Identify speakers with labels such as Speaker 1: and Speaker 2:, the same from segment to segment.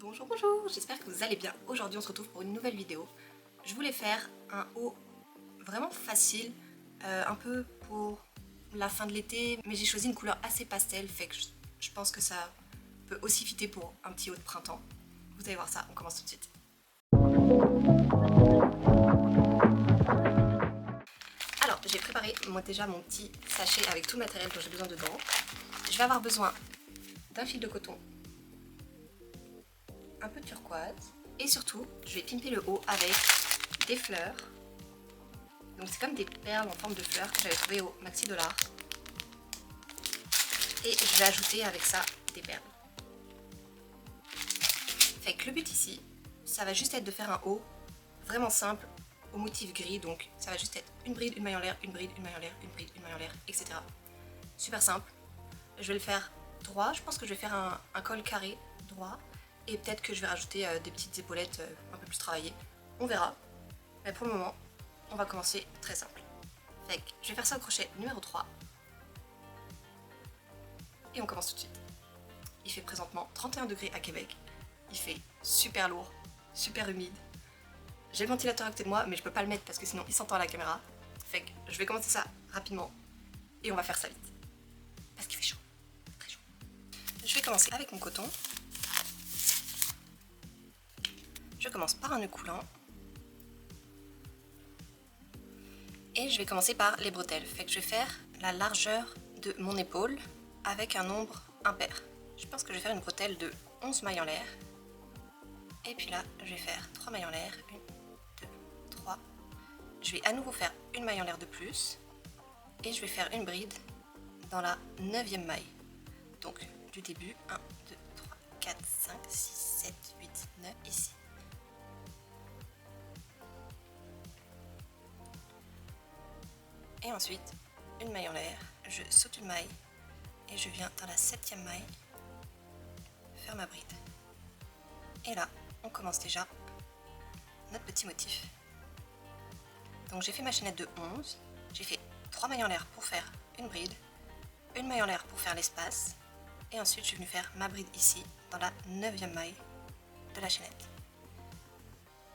Speaker 1: Bonjour, bonjour, j'espère que vous allez bien. Aujourd'hui on se retrouve pour une nouvelle vidéo. Je voulais faire un haut vraiment facile, un peu pour la fin de l'été, mais j'ai choisi une couleur assez pastel, fait que je pense que ça peut aussi fitter pour un petit haut de printemps. Vous allez voir ça, on commence tout de suite. Alors j'ai préparé déjà mon petit sachet avec tout le matériel dont j'ai besoin dedans. Je vais avoir besoin d'un fil de coton, un peu de turquoise, et surtout je vais pimper le haut avec des fleurs. Donc c'est comme des perles en forme de fleurs que j'avais trouvé au Maxi Dollar. Et je vais ajouter avec ça des perles. Fait que le but ici, ça va juste être de faire un haut vraiment simple au motif gris. Donc ça va juste être une bride, une maille en l'air, une bride, une maille en l'air, une bride, une maille en l'air, etc. Super simple. Je vais le faire droit. Je pense que je vais faire un col carré droit. Et peut-être que je vais rajouter des petites épaulettes un peu plus travaillées. On verra. Mais pour le moment, on va commencer très simple. Fait que je vais faire ça au crochet numéro 3. Et on commence tout de suite. Il fait présentement 31 degrés à Québec. Il fait super lourd, super humide. J'ai le ventilateur à côté de moi, mais je peux pas le mettre parce que sinon il s'entend à la caméra. Fait que je vais commencer ça rapidement et on va faire ça vite. Parce qu'il fait chaud, très chaud. Je vais commencer avec mon coton. Je commence par un nœud coulant. Et je vais commencer par les bretelles. Fait que je vais faire la largeur de mon épaule avec un nombre impair. Je pense que je vais faire une bretelle de 11 mailles en l'air. Et puis là, je vais faire 3 mailles en l'air. 1, 2, 3. Je vais à nouveau faire une maille en l'air de plus. Et je vais faire une bride dans la 9e maille. Donc du début, 1, 2, 3, 4, 5, 6, 7, 8, 9, ici. Et ensuite, une maille en l'air, je saute une maille et je viens dans la 7e maille faire ma bride. Et là, on commence déjà notre petit motif. Donc j'ai fait ma chaînette de 11, j'ai fait 3 mailles en l'air pour faire une bride, une maille en l'air pour faire l'espace, et ensuite je suis venue faire ma bride ici, dans la 9e maille de la chaînette.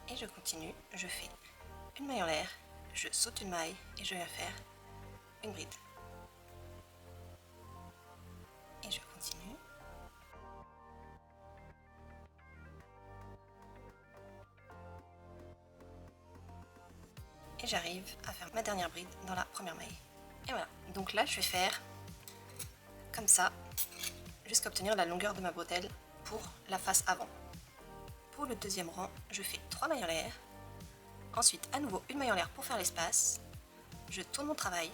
Speaker 1: Et je continue, je fais une maille en l'air, je saute une maille et je viens faire une bride. Et je continue. Et j'arrive à faire ma dernière bride dans la première maille. Et voilà, donc là je vais faire comme ça jusqu'à obtenir la longueur de ma bretelle pour la face avant. Pour le deuxième rang, je fais 3 mailles en l'air, ensuite à nouveau une maille en l'air pour faire l'espace, je tourne mon travail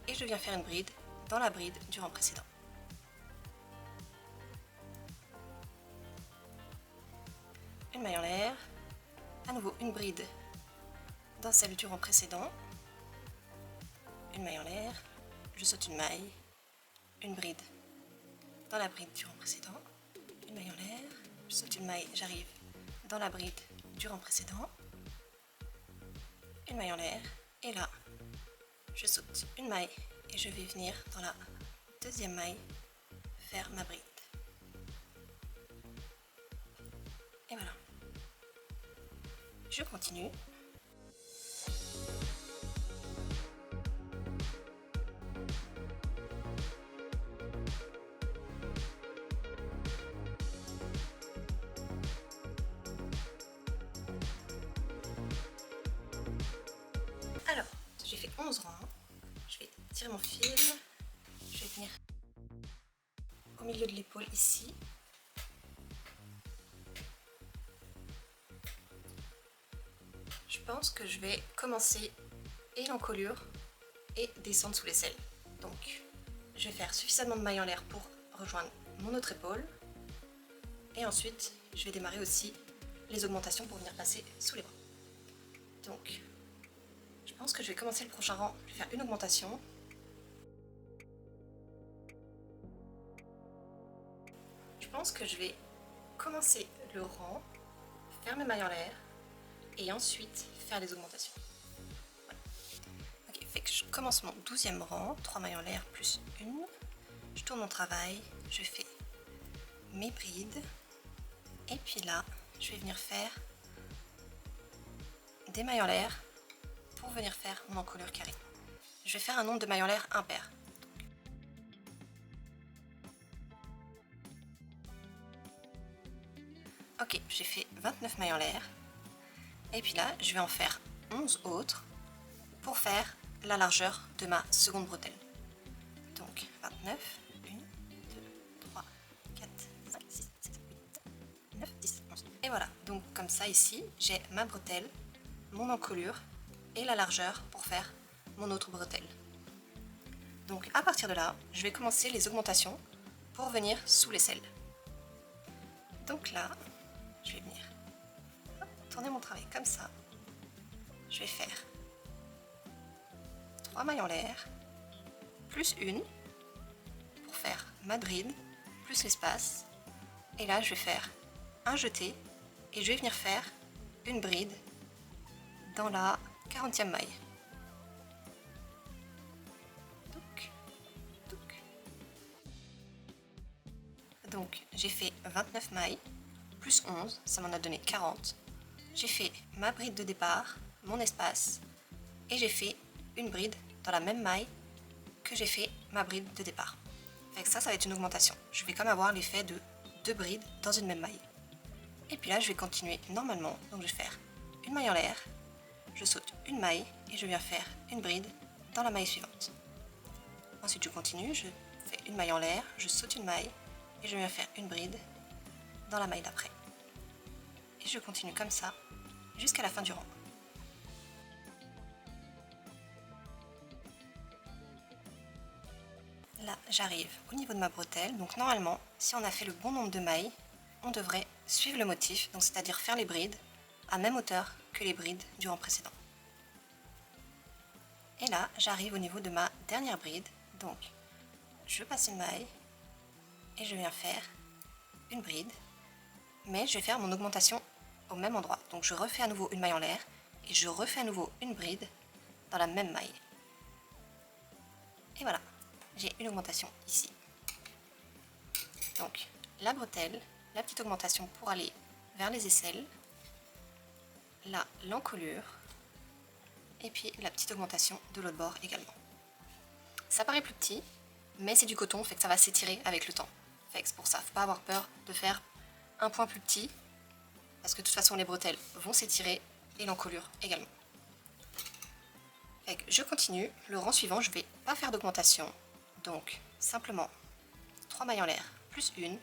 Speaker 1: et je viens faire une bride dans la bride du rang précédent. Une maille en l'air, à nouveau une bride dans celle du rang précédent, une maille en l'air, je saute une maille, une bride dans la bride du rang précédent, une maille en l'air, je saute une maille, j'arrive dans la bride du rang précédent, une maille en l'air, et là, je saute une maille et je vais venir dans la 2e maille faire ma bride. Et voilà. Je continue. Alors, j'ai fait 11 rangs. Je vais tirer mon fil. Je vais venir au milieu de l'épaule ici. Je pense que je vais commencer et l'encolure et descendre sous l'aisselle. Donc, je vais faire suffisamment de mailles en l'air pour rejoindre mon autre épaule. Et ensuite, je vais démarrer aussi les augmentations pour venir passer sous les bras. Donc, je pense que je vais commencer le prochain rang. Je vais faire une augmentation. Je pense que je vais commencer le rang, faire mes mailles en l'air et ensuite faire les augmentations. Voilà. Ok, fait que je commence mon 12e rang, 3 mailles en l'air plus une. Je tourne mon travail, je fais mes brides et puis puis là, je vais venir faire des mailles en l'air pour venir faire mon encolure carrée. Je vais faire un nombre de mailles en l'air impair. Ok, j'ai fait 29 mailles en l'air. Et puis là, je vais en faire 11 autres pour faire la largeur de ma seconde bretelle. Donc 29, 1, 2, 3, 4, 5, 6, 7, 8, 9, 10, 11. Et voilà, donc comme ça ici, j'ai ma bretelle, mon encolure et la largeur pour faire mon autre bretelle. Donc à partir de là, je vais commencer les augmentations pour venir sous l'aisselle. Donc là, je vais venir tourner mon travail comme ça. Je vais faire 3 mailles en l'air, plus une, pour faire ma bride, plus l'espace. Et là, je vais faire un jeté, et je vais venir faire une bride dans la 40e maille. Donc, j'ai fait 29 mailles, plus 11, ça m'en a donné 40. J'ai fait ma bride de départ, mon espace, et j'ai fait une bride dans la même maille que j'ai fait ma bride de départ. Avec ça, ça va être une augmentation. Je vais quand même avoir l'effet de 2 brides dans une même maille. Et puis là, je vais continuer normalement. Donc je vais faire une maille en l'air, je saute une maille et je viens faire une bride dans la maille suivante. Ensuite, je continue, je fais une maille en l'air, je saute une maille et je viens faire une bride dans la maille d'après. Et je continue comme ça jusqu'à la fin du rang. Là, j'arrive au niveau de ma bretelle. Donc normalement, si on a fait le bon nombre de mailles, on devrait suivre le motif, donc c'est-à-dire faire les brides à même hauteur que les brides du rang précédent. Et là, j'arrive au niveau de ma dernière bride. Donc, je passe une maille et je viens faire une bride, mais je vais faire mon augmentation au même endroit. Donc je refais à nouveau une maille en l'air et je refais à nouveau une bride dans la même maille. Et voilà, j'ai une augmentation ici. Donc la bretelle, la petite augmentation pour aller vers les aisselles, là l'encolure, et puis la petite augmentation de l'autre bord également. Ça paraît plus petit, mais c'est du coton, fait que ça va s'étirer avec le temps. Fait que c'est pour ça, faut pas avoir peur de faire un point plus petit, parce que de toute façon les bretelles vont s'étirer et l'encolure également. Fait que je continue, le rang suivant, je vais pas faire d'augmentation, donc simplement 3 mailles en l'air plus une,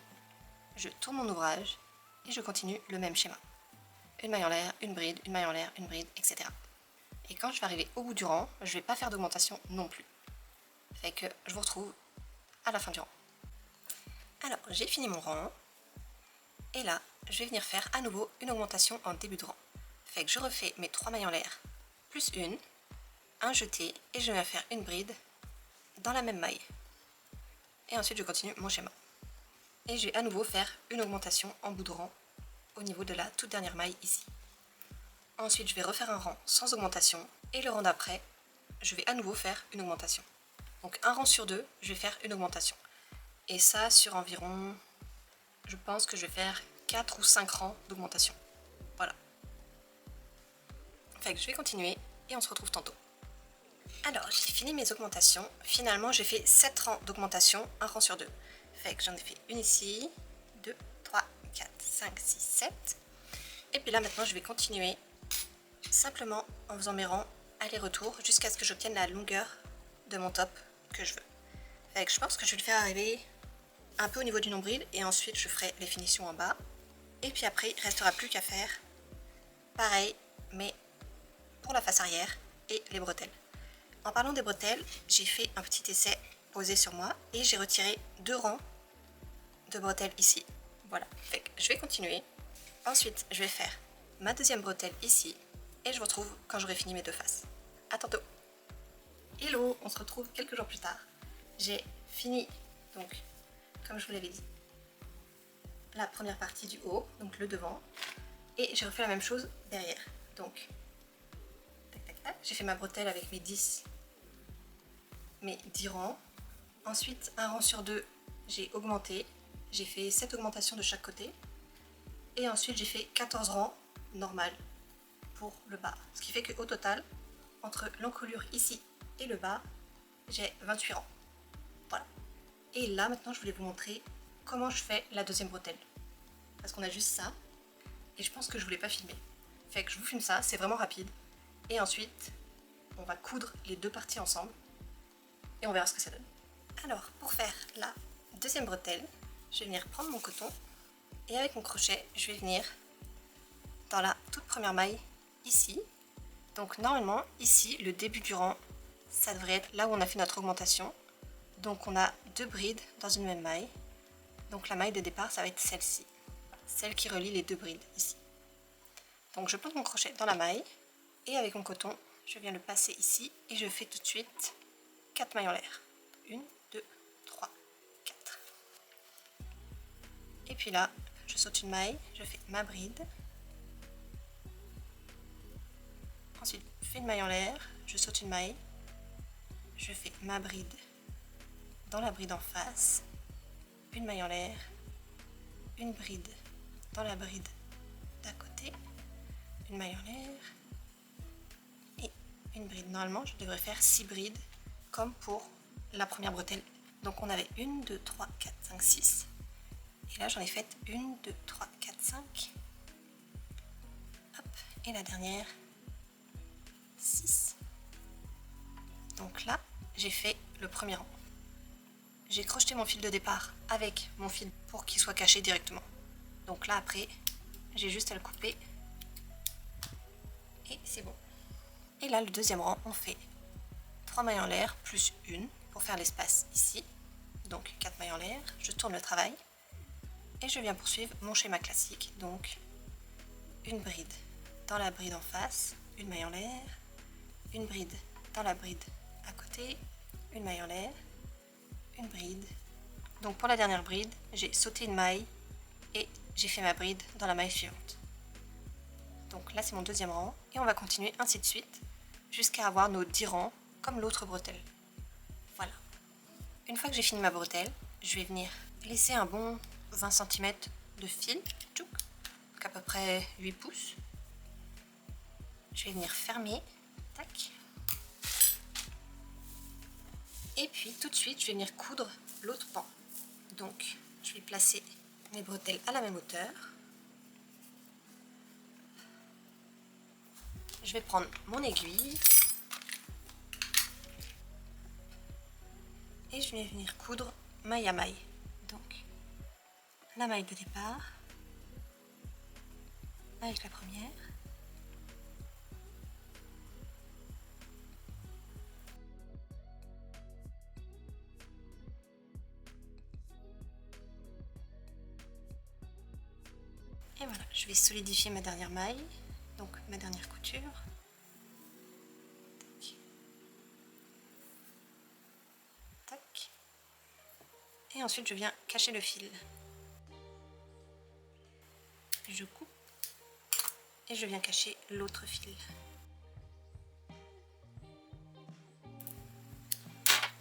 Speaker 1: je tourne mon ouvrage et je continue le même schéma. Une maille en l'air, une bride, une maille en l'air, une bride, etc. Et quand je vais arriver au bout du rang, je vais pas faire d'augmentation non plus. Fait que je vous retrouve à la fin du rang. Alors, j'ai fini mon rang. Et là, je vais venir faire à nouveau une augmentation en début de rang. Fait que je refais mes 3 mailles en l'air, plus une, un jeté, et je viens faire une bride dans la même maille. Et ensuite, je continue mon schéma. Et je vais à nouveau faire une augmentation en bout de rang au niveau de la toute dernière maille ici. Ensuite, je vais refaire un rang sans augmentation, et le rang d'après, je vais à nouveau faire une augmentation. Donc un rang sur deux, je vais faire une augmentation. Et ça sur environ, je pense que je vais faire 4 ou 5 rangs d'augmentation. Voilà. Fait que je vais continuer et on se retrouve tantôt. Alors, j'ai fini mes augmentations. Finalement, j'ai fait 7 rangs d'augmentation, un rang sur deux. Fait que j'en ai fait une ici, 2, 3, 4, 5, 6, 7. Et puis là, maintenant, je vais continuer simplement en faisant mes rangs aller-retour jusqu'à ce que j'obtienne la longueur de mon top que je veux. Fait que je pense que je vais le faire arriver un peu au niveau du nombril et ensuite je ferai les finitions en bas. Et puis après, il ne restera plus qu'à faire pareil, mais pour la face arrière et les bretelles. En parlant des bretelles, j'ai fait un petit essai posé sur moi et j'ai retiré 2 rangs de bretelles ici. Voilà, fait que je vais continuer. Ensuite, je vais faire ma deuxième bretelle ici et je vous retrouve quand j'aurai fini mes 2 faces. A tantôt. Hello, on se retrouve quelques jours plus tard. J'ai fini, donc, comme je vous l'avais dit, la première partie du haut, donc le devant, et j'ai refait la même chose derrière. Donc, tac tac tac, j'ai fait ma bretelle avec mes 10 rangs. Ensuite, un rang sur deux, j'ai augmenté. J'ai fait 7 augmentations de chaque côté. Et ensuite j'ai fait 14 rangs normal pour le bas. Ce qui fait qu'au total, entre l'encolure ici et le bas, j'ai 28 rangs. Voilà. Et là maintenant je voulais vous montrer comment je fais la deuxième bretelle. Parce qu'on a juste ça. Et je pense que je voulais pas filmer. Fait que je vous filme ça, c'est vraiment rapide. Et ensuite, on va coudre les deux parties ensemble. Et on verra ce que ça donne. Alors, pour faire la deuxième bretelle, je vais venir prendre mon coton. Et avec mon crochet, je vais venir dans la toute première maille, ici. Donc normalement, ici, le début du rang, ça devrait être là où on a fait notre augmentation. Donc on a deux brides dans une même maille. Donc la maille de départ, ça va être celle-ci. Celle qui relie les deux brides, ici. Donc je plante mon crochet dans la maille. Et avec mon coton, je viens le passer ici. Et je fais tout de suite 4 mailles en l'air. 1, 2, 3, 4. Et puis là, je saute une maille, je fais ma bride. Ensuite, je fais une maille en l'air, je saute une maille, je fais ma bride dans la bride en face, une maille en l'air, une bride dans la bride d'à côté, une maille en l'air et une bride. Normalement, je devrais faire 6 brides comme pour la première bretelle. Donc on avait 1, 2, 3, 4, 5, 6. Et là, j'en ai fait 1, 2, 3, 4, 5. Hop, et la dernière, 6. Donc là, j'ai fait le premier rang. J'ai crocheté mon fil de départ avec mon fil pour qu'il soit caché directement. Donc là, après, j'ai juste à le couper et c'est bon. Et là, le deuxième rang, on fait 3 mailles en l'air plus une pour faire l'espace ici. Donc 4 mailles en l'air, je tourne le travail et je viens poursuivre mon schéma classique. Donc une bride dans la bride en face, une maille en l'air, une bride dans la bride à côté, une maille en l'air, une bride. Donc pour la dernière bride, j'ai sauté une maille et j'ai fait ma bride dans la maille suivante. Donc là c'est mon deuxième rang et on va continuer ainsi de suite jusqu'à avoir nos 10 rangs comme l'autre bretelle. Voilà. Une fois que j'ai fini ma bretelle, je vais venir laisser un bon 20 cm de fil, donc à peu près 8 pouces. Je vais venir fermer, tac. Et puis tout de suite je vais venir coudre l'autre pan. Donc je vais placer mes bretelles à la même hauteur. Je vais prendre mon aiguille et je vais venir coudre maille à maille. Donc la maille de départ avec la première. Et voilà, je vais solidifier ma dernière maille, donc ma dernière couture. Tac. Tac. Et ensuite je viens cacher le fil. Je coupe et je viens cacher l'autre fil.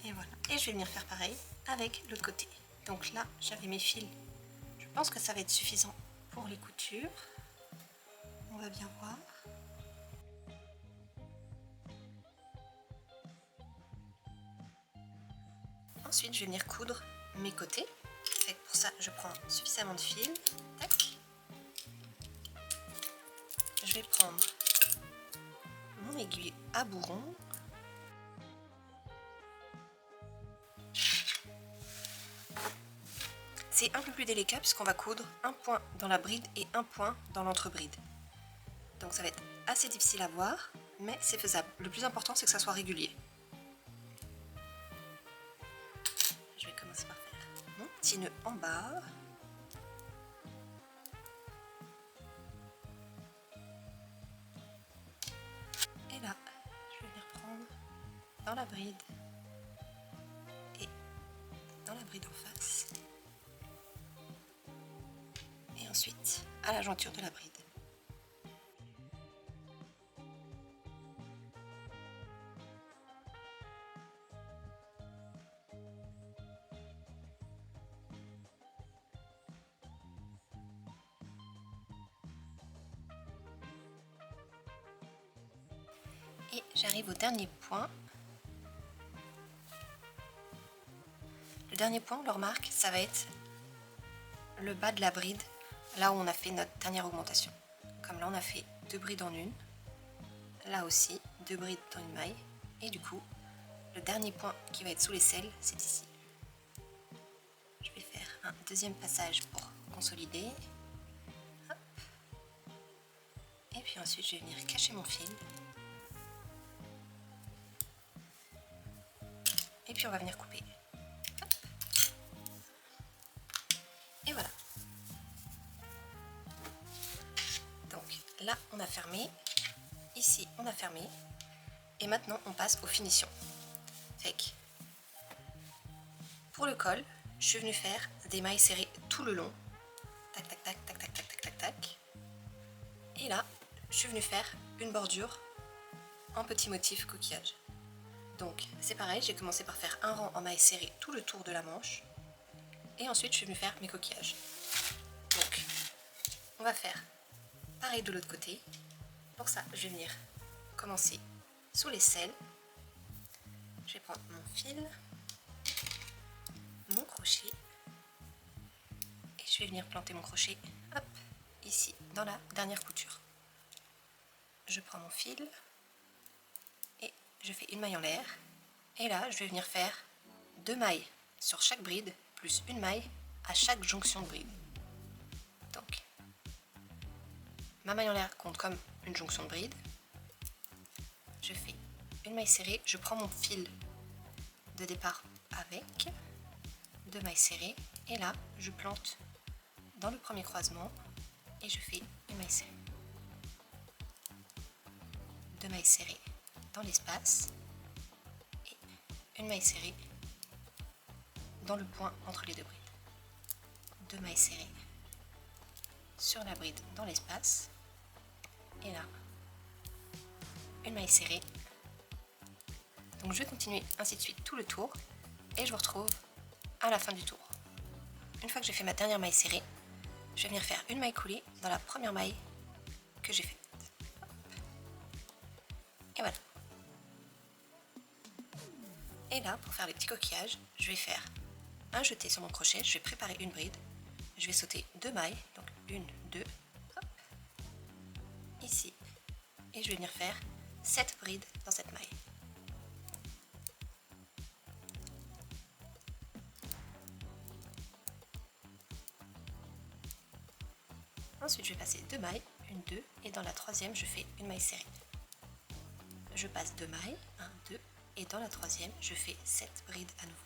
Speaker 1: Et voilà. Et je vais venir faire pareil avec l'autre côté. Donc là, j'avais mes fils. Je pense que ça va être suffisant pour les coutures. On va bien voir. Ensuite, je vais venir coudre mes côtés. Et pour ça, je prends suffisamment de fil. Tac. Je vais prendre mon aiguille à bourron. C'est un peu plus délicat puisqu'on va coudre un point dans la bride et un point dans l'entrebride. Donc ça va être assez difficile à voir, mais c'est faisable. Le plus important, c'est que ça soit régulier. Je vais commencer par faire mon petit nœud en bas. Et là, je vais venir prendre dans la bride et dans la bride en face. Et ensuite, à la jointure de la bride. Et j'arrive au dernier point. Le dernier point, on le remarque, ça va être le bas de la bride, là où on a fait notre dernière augmentation. Comme là, on a fait 2 brides en une. Là aussi, 2 brides dans une maille. Et du coup, le dernier point qui va être sous l'aisselle, c'est ici. Je vais faire un deuxième passage pour consolider. Hop. Et puis ensuite, je vais venir cacher mon fil. Et puis on va venir couper. Hop. Et voilà. Donc là, on a fermé. Ici, on a fermé. Et maintenant, on passe aux finitions. Fait que, pour le col, je suis venue faire des mailles serrées tout le long. Tac, tac, tac, tac, tac, tac, tac, tac, tac. Et là, je suis venue faire une bordure en petit motif coquillage. Donc, c'est pareil, j'ai commencé par faire un rang en mailles serrées tout le tour de la manche. Et ensuite, je suis venue faire mes coquillages. Donc, on va faire pareil de l'autre côté. Pour ça, je vais venir commencer sous l'aisselle. Je vais prendre mon fil, mon crochet, et je vais venir planter mon crochet, hop, ici, dans la dernière couture. Je prends mon fil, et je fais une maille en l'air, et là, je vais venir faire 2 mailles sur chaque bride, plus une maille à chaque jonction de bride. Donc, ma maille en l'air compte comme une jonction de bride. Je fais une maille serrée, je prends mon fil de départ avec 2 mailles serrées, et là, je plante dans le premier croisement, et je fais une maille serrée. 2 mailles serrées dans l'espace, et une maille serrée dans le point entre les 2 brides. 2 mailles serrées sur la bride dans l'espace, et là, une maille serrée. Donc je vais continuer ainsi de suite tout le tour, et je vous retrouve à la fin du tour. Une fois que j'ai fait ma dernière maille serrée, je vais venir faire une maille coulée dans la première maille que j'ai faite. Et voilà. Et là, pour faire les petits coquillages, je vais faire un jeté sur mon crochet, je vais préparer une bride, je vais sauter 2 mailles, donc 1, 2, hop, ici, et je vais venir faire 7 brides dans cette maille. Ensuite, je vais passer 2 mailles, 1, 2, et dans la troisième, je fais une maille serrée. Je passe 2 mailles, 1, 2, et dans la troisième, je fais 7 brides à nouveau.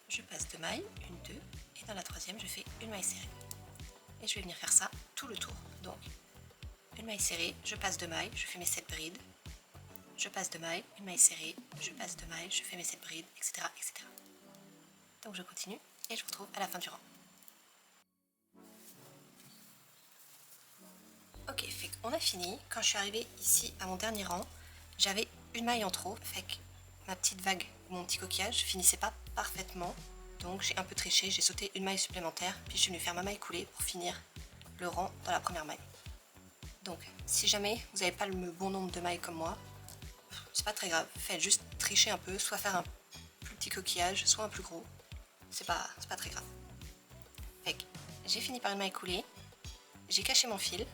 Speaker 1: Je passe 2 mailles, 1, 2, et dans la troisième, je fais une maille serrée. Et je vais venir faire ça tout le tour. Donc, une maille serrée, je passe 2 mailles, je fais mes 7 brides. Je passe 2 mailles, une maille serrée, je passe 2 mailles, je fais mes 7 brides, etc., etc. Donc je continue et je vous retrouve à la fin du rang. Ok, fait qu'on a fini. Quand je suis arrivée ici à mon dernier rang, j'avais une maille en trop, fait que ma petite vague, mon petit coquillage finissait pas parfaitement. Donc j'ai un peu triché, j'ai sauté une maille supplémentaire, puis je suis venue faire ma maille coulée pour finir le rang dans la première maille. Donc si jamais vous n'avez pas le bon nombre de mailles comme moi, c'est pas très grave, faites juste tricher un peu, soit faire un plus petit coquillage, soit un plus gros. C'est pas très grave. Fait que j'ai fini par une maille coulée, j'ai caché mon fil,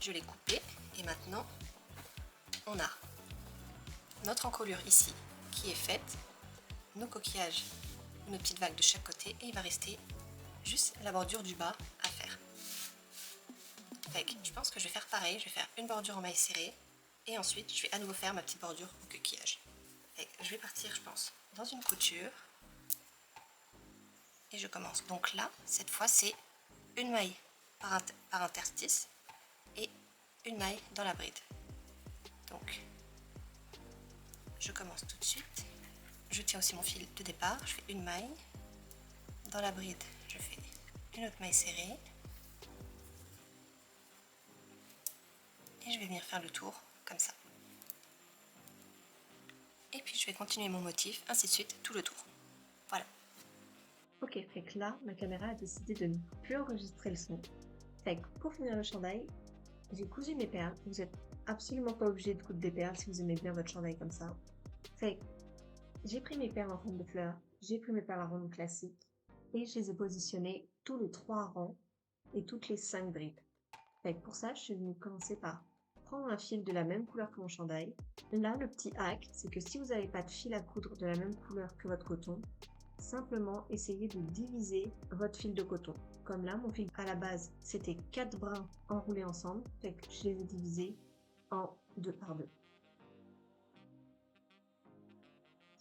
Speaker 1: je l'ai coupé, et maintenant on a notre encolure ici qui est faite, nos coquillages, nos petites vagues de chaque côté, et il va rester juste la bordure du bas à faire. Fait que je pense que je vais faire pareil, je vais faire une bordure en maille serrée, et ensuite je vais à nouveau faire ma petite bordure au coquillage. Fait que je vais partir, je pense, dans une couture, et je commence. Donc là, cette fois, c'est une maille par interstice et une maille dans la bride. Donc, je commence tout de suite. Je tiens aussi mon fil de départ, je fais une maille. Dans la bride, je fais une autre maille serrée. Et je vais venir faire le tour comme ça. Et puis je vais continuer mon motif, ainsi de suite, tout le tour. Voilà. Ok, fait que là, ma caméra a décidé de ne plus enregistrer le son. Fait que pour finir le chandail, j'ai cousu mes perles. Vous êtes absolument pas obligé de coudre des perles si vous aimez bien votre chandail comme ça. Fait que j'ai pris mes perles en forme de fleurs, j'ai pris mes perles en ronde classique et je les ai positionnées tous les 3 rangs et toutes les 5 braides. Fait que pour ça, je suis venue commencer par prendre un fil de la même couleur que mon chandail. Là, le petit hack, c'est que si vous n'avez pas de fil à coudre de la même couleur que votre coton, simplement essayez de diviser votre fil de coton. Comme là, mon fil à la base, c'était 4 brins enroulés ensemble, fait que je les ai divisés en 2 par 2.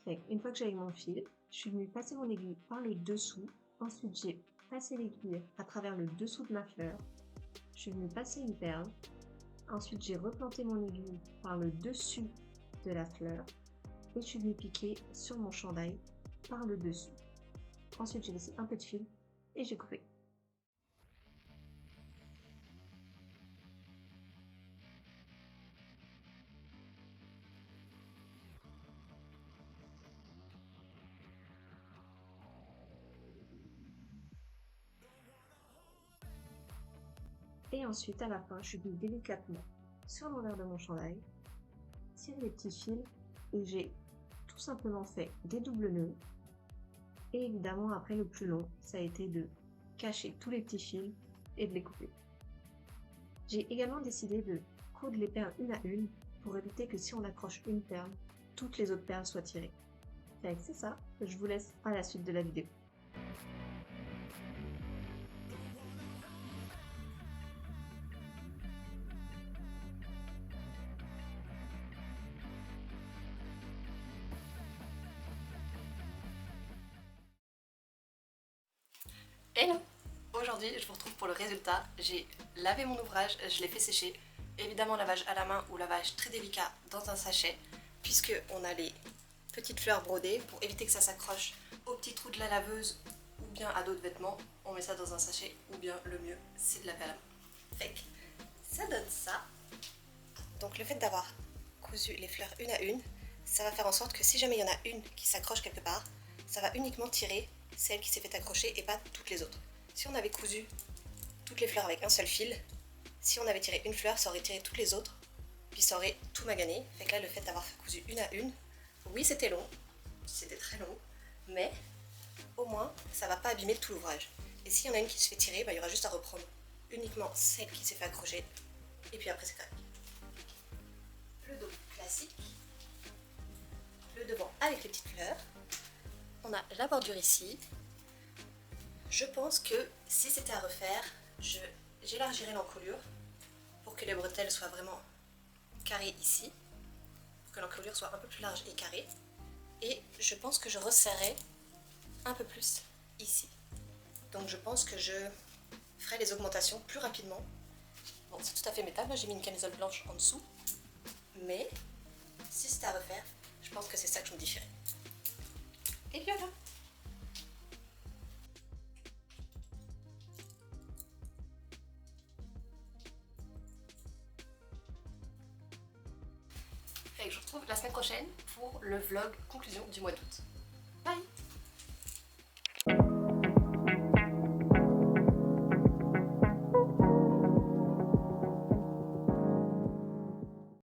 Speaker 1: Fait une fois que j'avais mon fil, je suis venue passer mon aiguille par le dessous. Ensuite, j'ai passé l'aiguille à travers le dessous de ma fleur. Je suis venue passer une perle. Ensuite, j'ai replanté mon aiguille par le dessus de la fleur. Et je suis venue piquer sur mon chandail par le dessus. Ensuite, j'ai laissé un peu de fil et j'ai coupé. Et ensuite, à la fin, je suis venue délicatement sur l'envers de mon chandail, tirer les petits fils et j'ai tout simplement fait des doubles nœuds. Et évidemment, après, le plus long, ça a été de cacher tous les petits fils et de les couper. J'ai également décidé de coudre les perles une à une pour éviter que si on accroche une perle, toutes les autres perles soient tirées. C'est ça, je vous laisse à la suite de la vidéo. Hello! Aujourd'hui, je vous retrouve pour le résultat. J'ai lavé mon ouvrage, je l'ai fait sécher. Évidemment, lavage à la main ou lavage très délicat dans un sachet, puisque on a les petites fleurs brodées pour éviter que ça s'accroche aux petits trous de la laveuse ou bien à d'autres vêtements. On met ça dans un sachet ou bien le mieux, c'est de laver à la main. Fait que ça donne ça. Donc le fait d'avoir cousu les fleurs une à une, ça va faire en sorte que si jamais il y en a une qui s'accroche quelque part, ça va uniquement tirer celle qui s'est fait accrocher et pas toutes les autres. Si on avait cousu toutes les fleurs avec un seul fil, si on avait tiré une fleur, ça aurait tiré toutes les autres, puis ça aurait tout magané. Fait que là, le fait d'avoir cousu une à une, oui c'était long, c'était très long, mais au moins ça va pas abîmer tout l'ouvrage. Et s'il y en a une qui se fait tirer, il y aura juste à reprendre uniquement celle qui s'est fait accrocher, et puis après c'est correct. Le dos classique, le devant avec les petites fleurs, on a la bordure ici. Je pense que si c'était à refaire, j'élargirais l'encolure pour que les bretelles soient vraiment carrées ici, pour que l'encolure soit un peu plus large et carrée. Et je pense que je resserrais un peu plus ici. Donc je pense que je ferai les augmentations plus rapidement. Bon, c'est tout à fait métal, là j'ai mis une camisole blanche en dessous, mais si c'était à refaire, je pense que c'est ça que je modifierais. Et voilà! Et je vous retrouve la semaine prochaine pour le vlog conclusion du mois d'août. Bye!